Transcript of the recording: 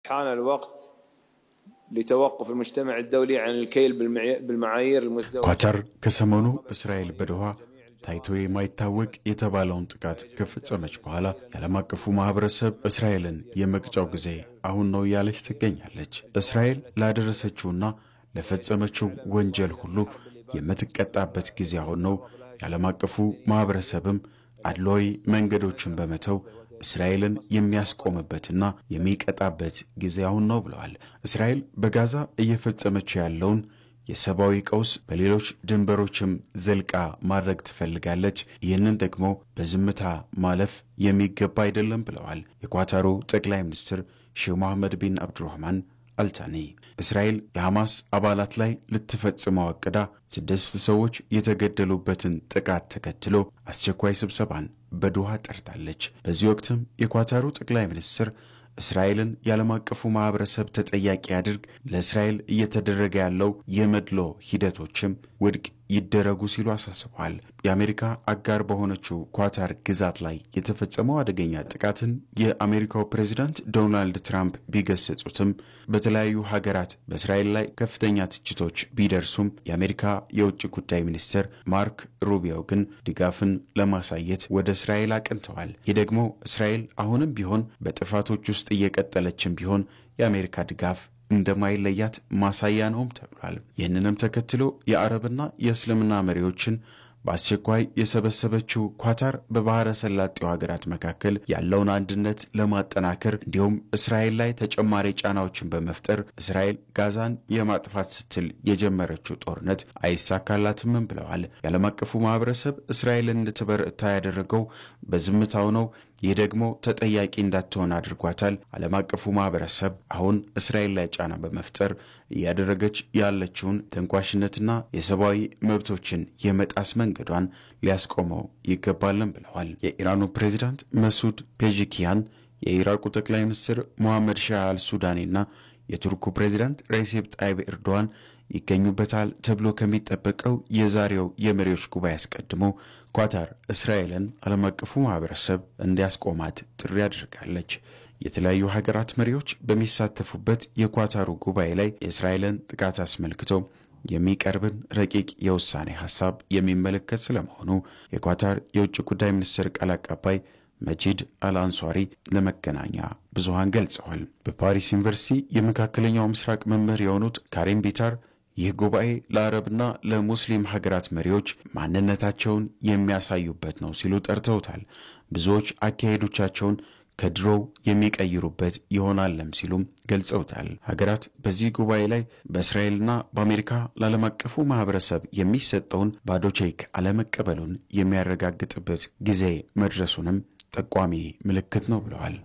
حان الوقت لتوقف المجتمع الدولي عن الكيل بالمعايير المزدوجة. ኳታር ከሰሞኑ እስራኤል በዶሃ ታይቶ የማይታወቅ የተባለውን ጥቃት ከፈጸመች በኋላ የዓለም አቀፉ ማህበረሰብ እስራኤልን የመቅጫው ጊዜ አሁን ነው ያለች ትገኛለች። እስራኤል ላደረሰችውና ለፈጸመችው ወንጀል ሁሉ የምትቀጣበት ጊዜ አሁን ነው። የዓለም አቀፉ ማህበረሰብም አድሏዊ መንገዶችን በመተው እስራኤልን የሚያስቆምበትና የሚቀጣበት ጊዜ አሁን ነው ብለዋል። እስራኤል በጋዛ እየፈጸመች ያለውን የሰብአዊ ቀውስ በሌሎች ድንበሮችም ዘልቃ ማድረግ ትፈልጋለች። ይህንን ደግሞ በዝምታ ማለፍ የሚገባ አይደለም ብለዋል የኳታሩ ጠቅላይ ሚኒስትር ሼህ መሐመድ ቢን አብዱራህማን አልታኒ። እስራኤል የሐማስ አባላት ላይ ልትፈጽመው አቅዳ 6 ሰዎች የተገደሉበትን ጥቃት ተከትሎ አስቸኳይ ስብሰባን በዶሃ ጠርታለች። በዚህ ወቅትም የኳታሩ ጠቅላይ ሚኒስትር እስራኤልን የዓለም አቀፉ ማህበረሰብ ተጠያቂ ያድርግ፣ ለእስራኤል እየተደረገ ያለው የመድሎ ሂደቶችም ውድቅ ይደረጉ ሲሉ አሳስበዋል። የአሜሪካ አጋር በሆነችው ኳታር ግዛት ላይ የተፈጸመው አደገኛ ጥቃትን የአሜሪካው ፕሬዝዳንት ዶናልድ ትራምፕ ቢገሰጹትም በተለያዩ ሀገራት በእስራኤል ላይ ከፍተኛ ትችቶች ቢደርሱም የአሜሪካ የውጭ ጉዳይ ሚኒስትር ማርክ ሩቢዮ ግን ድጋፍን ለማሳየት ወደ እስራኤል አቅንተዋል። ይህ ደግሞ እስራኤል አሁንም ቢሆን በጥፋቶች ውስጥ እየቀጠለችም ቢሆን የአሜሪካ ድጋፍ እንደማይለያት ማሳያ ነውም ተብሏል። ይህንንም ተከትሎ የአረብና የእስልምና መሪዎችን በአስቸኳይ የሰበሰበችው ኳታር በባህረ ሰላጤው ሀገራት መካከል ያለውን አንድነት ለማጠናከር እንዲሁም እስራኤል ላይ ተጨማሪ ጫናዎችን በመፍጠር እስራኤል ጋዛን የማጥፋት ስትል የጀመረችው ጦርነት አይሳካላትም ብለዋል። የዓለም አቀፉ ማህበረሰብ እስራኤልን እንድትበረታ ያደረገው በዝምታው ነው። ይህ ደግሞ ተጠያቂ እንዳትሆን አድርጓታል። ዓለም አቀፉ ማህበረሰብ አሁን እስራኤል ላይ ጫና በመፍጠር እያደረገች ያለችውን ተንኳሽነትና የሰብአዊ መብቶችን የመጣስ መንገዷን ሊያስቆመው ይገባልን ብለዋል። የኢራኑ ፕሬዝዳንት መሱድ ፔጂኪያን፣ የኢራቁ ጠቅላይ ሚኒስትር ሙሐመድ ሻህ አልሱዳኒና የቱርኩ ፕሬዝዳንት ሬሴፕ ጣይብ ኤርዶዋን ይገኙበታል ተብሎ ከሚጠበቀው የዛሬው የመሪዎች ጉባኤ አስቀድሞ ኳታር እስራኤልን ዓለም አቀፉ ማህበረሰብ እንዲያስቆማት ጥሪ አድርጋለች። የተለያዩ ሀገራት መሪዎች በሚሳተፉበት የኳታሩ ጉባኤ ላይ የእስራኤልን ጥቃት አስመልክቶ የሚቀርብን ረቂቅ የውሳኔ ሐሳብ የሚመለከት ስለመሆኑ የኳታር የውጭ ጉዳይ ሚኒስትር ቃል አቀባይ መጂድ አልአንሷሪ ለመገናኛ ብዙሃን ገልጸዋል። በፓሪስ ዩኒቨርሲቲ የመካከለኛው ምስራቅ መምህር የሆኑት ካሪም ቢታር ይህ ጉባኤ ለአረብና ለሙስሊም ሀገራት መሪዎች ማንነታቸውን የሚያሳዩበት ነው ሲሉ ጠርተውታል። ብዙዎች አካሄዶቻቸውን ከድሮው የሚቀይሩበት ይሆናልም ሲሉም ገልጸውታል። ሀገራት በዚህ ጉባኤ ላይ በእስራኤልና በአሜሪካ ለዓለም አቀፉ ማህበረሰብ የሚሰጠውን ባዶ ቼክ አለመቀበሉን የሚያረጋግጥበት ጊዜ መድረሱንም ጠቋሚ ምልክት ነው ብለዋል።